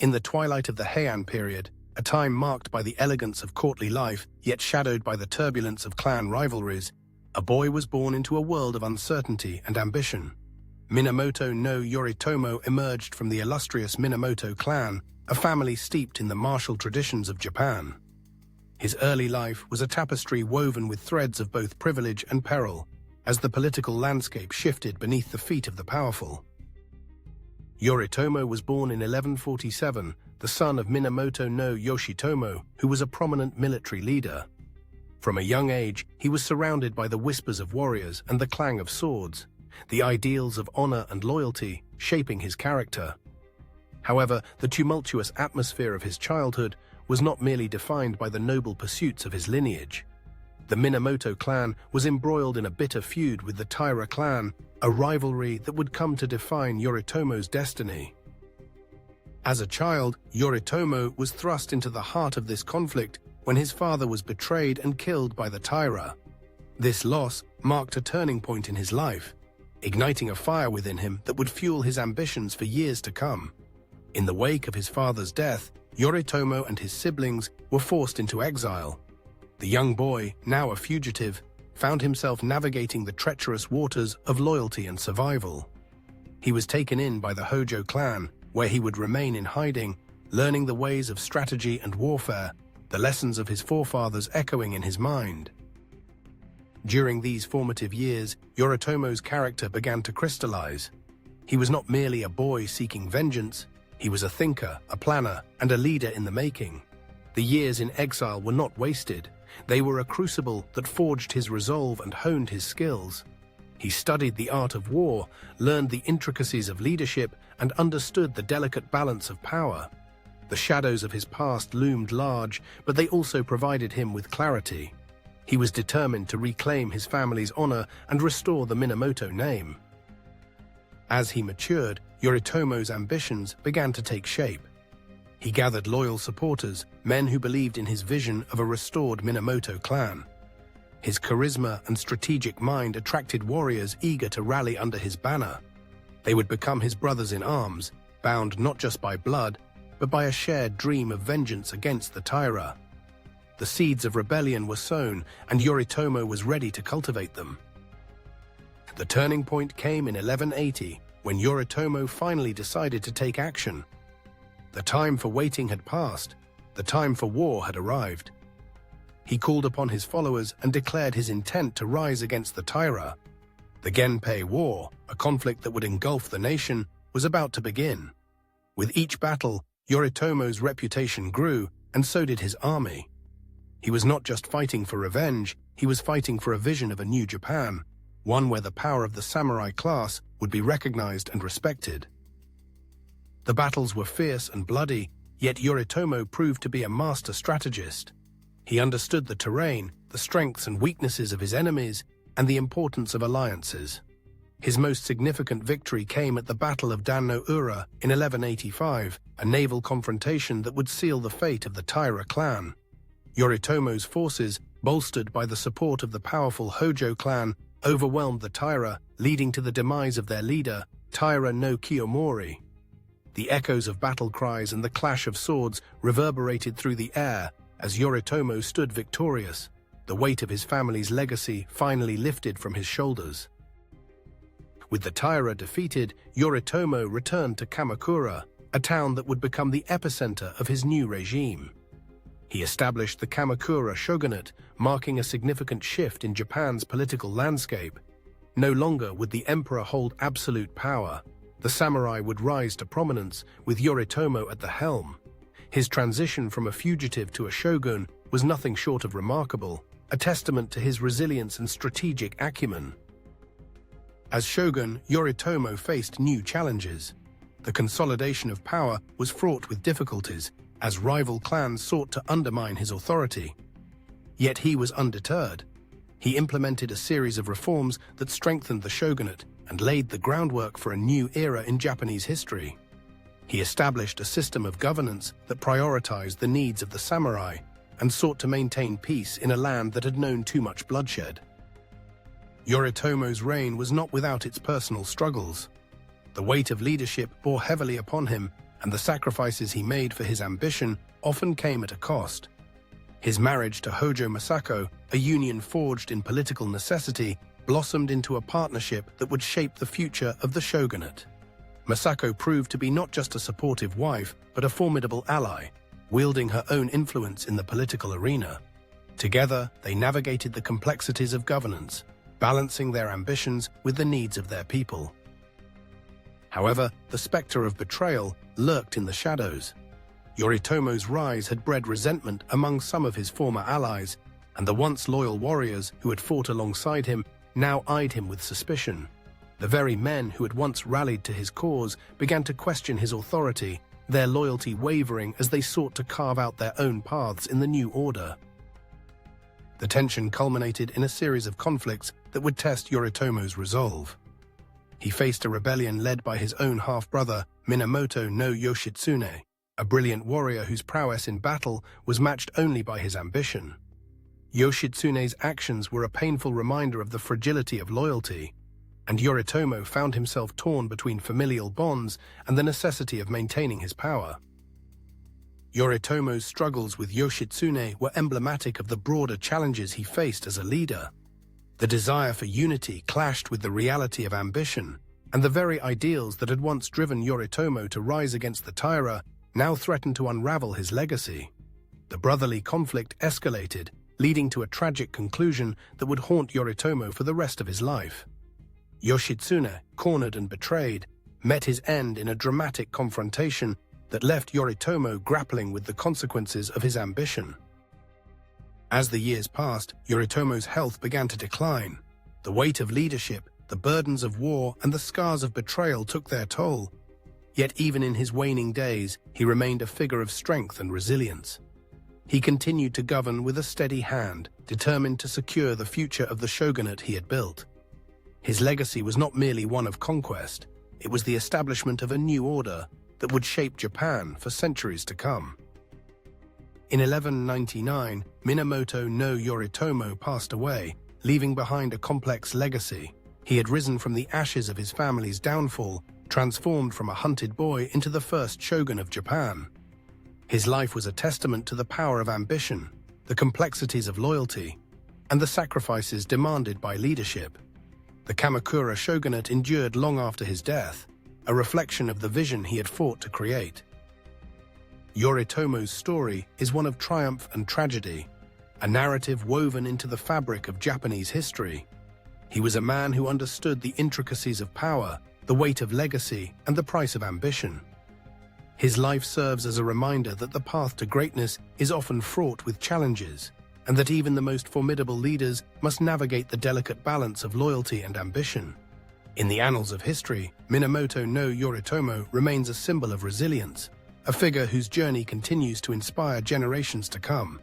In the twilight of the Heian period, a time marked by the elegance of courtly life, yet shadowed by the turbulence of clan rivalries, a boy was born into a world of uncertainty and ambition. Minamoto no Yoritomo emerged from the illustrious Minamoto clan, a family steeped in the martial traditions of Japan. His early life was a tapestry woven with threads of both privilege and peril, as the political landscape shifted beneath the feet of the powerful. Yoritomo was born in 1147, the son of Minamoto no Yoshitomo, who was a prominent military leader. From a young age, he was surrounded by the whispers of warriors and the clang of swords, the ideals of honor and loyalty shaping his character. However, the tumultuous atmosphere of his childhood was not merely defined by the noble pursuits of his lineage. The Minamoto clan was embroiled in a bitter feud with the Taira clan, a rivalry that would come to define Yoritomo's destiny. As a child, Yoritomo was thrust into the heart of this conflict when his father was betrayed and killed by the Taira. This loss marked a turning point in his life, igniting a fire within him that would fuel his ambitions for years to come. In the wake of his father's death, Yoritomo and his siblings were forced into exile. The young boy, now a fugitive, found himself navigating the treacherous waters of loyalty and survival. He was taken in by the Hojo clan, where he would remain in hiding, learning the ways of strategy and warfare, the lessons of his forefathers echoing in his mind. During these formative years, Yoritomo's character began to crystallize. He was not merely a boy seeking vengeance, he was a thinker, a planner, and a leader in the making. The years in exile were not wasted. They were a crucible that forged his resolve and honed his skills. He studied the art of war, learned the intricacies of leadership, and understood the delicate balance of power. The shadows of his past loomed large, but they also provided him with clarity. He was determined to reclaim his family's honor and restore the Minamoto name. As he matured, Yoritomo's ambitions began to take shape. He gathered loyal supporters, men who believed in his vision of a restored Minamoto clan. His charisma and strategic mind attracted warriors eager to rally under his banner. They would become his brothers in arms, bound not just by blood, but by a shared dream of vengeance against the Taira. The seeds of rebellion were sown, and Yoritomo was ready to cultivate them. The turning point came in 1180, when Yoritomo finally decided to take action. The time for waiting had passed. The time for war had arrived. He called upon his followers and declared his intent to rise against the Taira. The Genpei War, a conflict that would engulf the nation, was about to begin. With each battle, Yoritomo's reputation grew, and so did his army. He was not just fighting for revenge, he was fighting for a vision of a new Japan, one where the power of the samurai class would be recognized and respected. The battles were fierce and bloody, yet Yoritomo proved to be a master strategist. He understood the terrain, the strengths and weaknesses of his enemies, and the importance of alliances. His most significant victory came at the Battle of Dan-no-Ura in 1185, a naval confrontation that would seal the fate of the Taira clan. Yoritomo's forces, bolstered by the support of the powerful Hojo clan, overwhelmed the Taira, leading to the demise of their leader, Taira no Kiyomori. The echoes of battle cries and the clash of swords reverberated through the air as Yoritomo stood victorious, the weight of his family's legacy finally lifted from his shoulders. With the Taira defeated, Yoritomo returned to Kamakura, a town that would become the epicenter of his new regime. He established the Kamakura shogunate, marking a significant shift in Japan's political landscape. No longer would the emperor hold absolute power. The samurai would rise to prominence, with Yoritomo at the helm. His transition from a fugitive to a shogun was nothing short of remarkable, a testament to his resilience and strategic acumen. As shogun, Yoritomo faced new challenges. The consolidation of power was fraught with difficulties, as rival clans sought to undermine his authority. Yet he was undeterred. He implemented a series of reforms that strengthened the shogunate and laid the groundwork for a new era in Japanese history. He established a system of governance that prioritized the needs of the samurai and sought to maintain peace in a land that had known too much bloodshed. Yoritomo's reign was not without its personal struggles. The weight of leadership bore heavily upon him, and the sacrifices he made for his ambition often came at a cost. His marriage to Hojo Masako, a union forged in political necessity, blossomed into a partnership that would shape the future of the shogunate. Masako proved to be not just a supportive wife, but a formidable ally, wielding her own influence in the political arena. Together, they navigated the complexities of governance, balancing their ambitions with the needs of their people. However, the specter of betrayal lurked in the shadows. Yoritomo's rise had bred resentment among some of his former allies, and the once loyal warriors who had fought alongside him now eyed him with suspicion. The very men who had once rallied to his cause began to question his authority, their loyalty wavering as they sought to carve out their own paths in the new order. The tension culminated in a series of conflicts that would test Yoritomo's resolve. He faced a rebellion led by his own half-brother, Minamoto no Yoshitsune, a brilliant warrior whose prowess in battle was matched only by his ambition. Yoshitsune's actions were a painful reminder of the fragility of loyalty, and Yoritomo found himself torn between familial bonds and the necessity of maintaining his power. Yoritomo's struggles with Yoshitsune were emblematic of the broader challenges he faced as a leader. The desire for unity clashed with the reality of ambition, and the very ideals that had once driven Yoritomo to rise against the Taira now threatened to unravel his legacy. The brotherly conflict escalated, leading to a tragic conclusion that would haunt Yoritomo for the rest of his life. Yoshitsune, cornered and betrayed, met his end in a dramatic confrontation that left Yoritomo grappling with the consequences of his ambition. As the years passed, Yoritomo's health began to decline. The weight of leadership, the burdens of war, and the scars of betrayal took their toll. Yet even in his waning days, he remained a figure of strength and resilience. He continued to govern with a steady hand, determined to secure the future of the shogunate he had built. His legacy was not merely one of conquest, it was the establishment of a new order that would shape Japan for centuries to come. In 1199, Minamoto no Yoritomo passed away, leaving behind a complex legacy. He had risen from the ashes of his family's downfall, transformed from a hunted boy into the first shogun of Japan. His life was a testament to the power of ambition, the complexities of loyalty, and the sacrifices demanded by leadership. The Kamakura shogunate endured long after his death, a reflection of the vision he had fought to create. Yoritomo's story is one of triumph and tragedy, a narrative woven into the fabric of Japanese history. He was a man who understood the intricacies of power, the weight of legacy, and the price of ambition. His life serves as a reminder that the path to greatness is often fraught with challenges, and that even the most formidable leaders must navigate the delicate balance of loyalty and ambition. In the annals of history, Minamoto no Yoritomo remains a symbol of resilience, a figure whose journey continues to inspire generations to come.